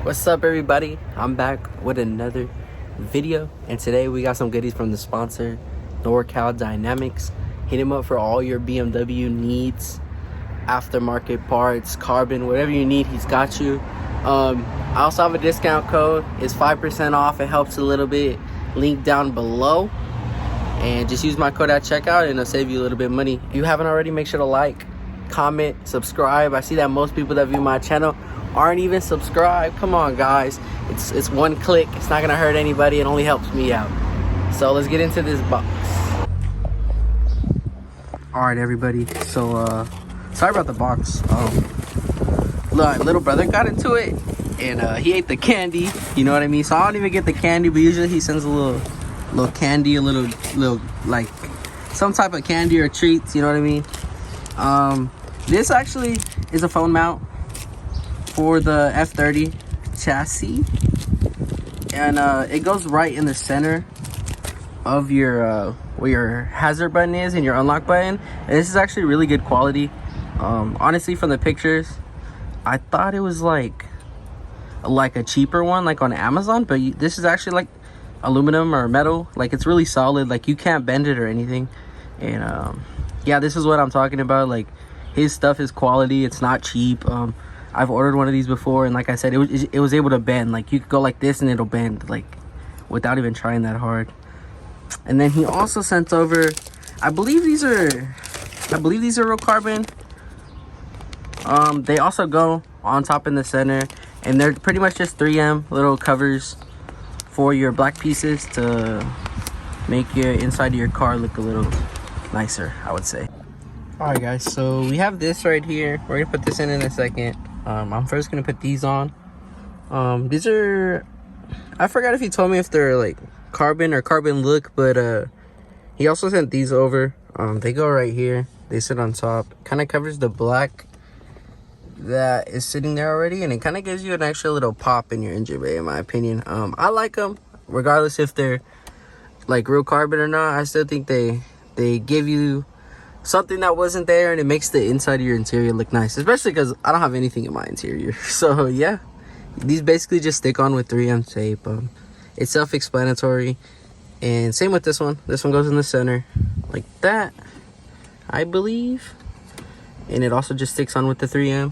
What's up, everybody? I'm back with another video, and today we got some goodies from the sponsor, Norcal Dynamics. Hit him up for all your BMW needs, aftermarket parts, carbon, whatever you need, he's got you. I also have a discount code. It's 5% off. It helps a little bit. Link down below, and just use my code at checkout and it'll save you a little bit of money. If you haven't already, make sure to like, comment, subscribe. I see that most people that view my channel aren't even subscribed. Come on, guys, it's one click. It's not gonna hurt anybody. It only helps me out. So let's get into this box. All right, everybody, so sorry about the box. Look, little brother got into it and he ate the candy, you know what I mean? So I don't even get the candy, but usually he sends a little candy, a little like some type of candy or treats, you know what I mean? This actually is a phone mount for the F30 chassis, and it goes right in the center of your where your hazard button is and your unlock button. And this is actually really good quality. Honestly, from the pictures, I thought it was like a cheaper one, like on Amazon, but this is actually like aluminum or metal. Like, it's really solid. Like, you can't bend it or anything. And yeah, this is what I'm talking about. Like, his stuff is quality. It's not cheap. I've ordered one of these before, and like I said, it was able to bend. Like, you could go like this and it'll bend, like, without even trying that hard. And then he also sent over, I believe these are real carbon. They also go on top in the center, and they're pretty much just 3M little covers for your black pieces to make your inside of your car look a little nicer, I would say. All right, guys, so we have this right here. We're gonna put this in a second. I'm first gonna put these on. These are, I forgot if he told me if they're like carbon or carbon look, but he also sent these over. They go right here. They sit on top. Kind of covers the black that is sitting there already, and it kind of gives you an extra little pop in your engine bay, in my opinion. I like them regardless if they're like real carbon or not. I still think they give you something that wasn't there, and it makes the inside of your interior look nice, especially because I don't have anything in my interior. So yeah, these basically just stick on with 3M tape. It's self-explanatory, and same with this one. This one goes in the center like that, I believe, and it also just sticks on with the 3M,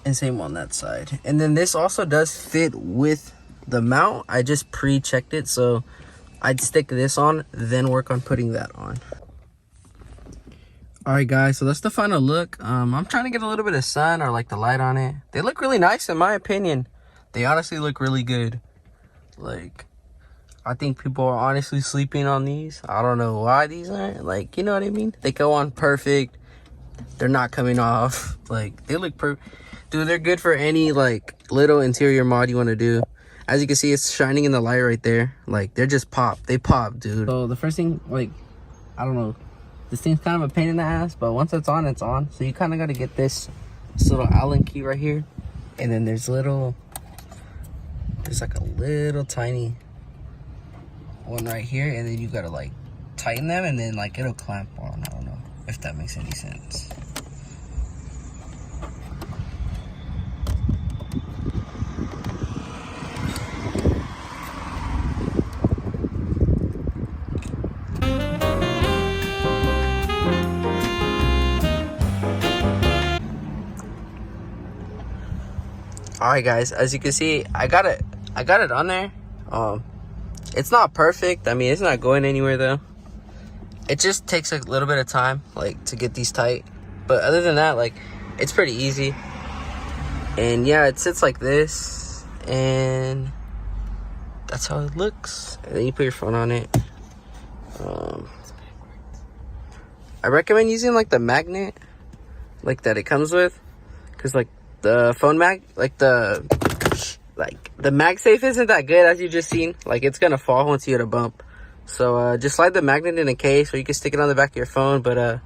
and same on that side. And then this also does fit with the mount. I just pre-checked it, so I'd stick this on, then work on putting that on. All right, guys, so that's the final look. I'm trying to get a little bit of sun or like the light on it. They look really nice, in my opinion. They honestly look really good. Like, I think people are honestly sleeping on these. I don't know why these aren't, like, you know what I mean? They go on perfect. They're not coming off. Like, they look perfect. Dude, they're good for any like little interior mod you want to do. As you can see, it's shining in the light right there. Like, they're just pop. They pop, dude. So the first thing, like, I don't know, this thing's kind of a pain in the ass, but once it's on, it's on. So you kind of got to get this little Allen key right here. And then there's like a little tiny one right here. And then you got to like tighten them, and then like it'll clamp on. I don't know if that makes any sense. All right, guys, as you can see, I got it on there. It's not perfect. I mean, it's not going anywhere though. It just takes a little bit of time, like, to get these tight, but other than that, like, it's pretty easy. And yeah, it sits like this, and that's how it looks. And then you put your phone on it. I recommend using like the magnet like that it comes with, because like the phone mag, like the MagSafe isn't that good, as you just seen. Like, it's gonna fall once you hit a bump. So just slide the magnet in a case, or you can stick it on the back of your phone. But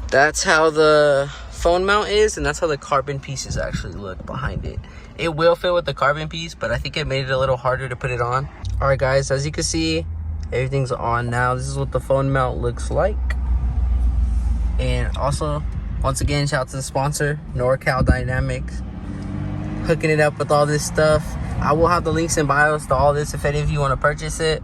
that's how the phone mount is, and that's how the carbon pieces actually look behind it. It will fit with the carbon piece, but I think it made it a little harder to put it on. All right, guys, as you can see, everything's on now. This is what the phone mount looks like. And also, once again, shout out to the sponsor, Norcal Dynamics. hooking it up with all this stuff. I will have the links in bios to all this if any of you want to purchase it.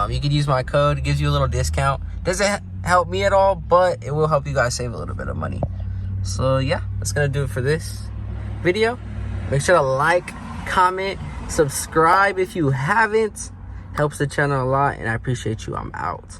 You could use my code. It gives you a little discount. Doesn't help me at all, but it will help you guys save a little bit of money. So yeah, that's gonna do it for this video. Make sure to like, comment, subscribe if you haven't. Helps the channel a lot, and I appreciate you. I'm out.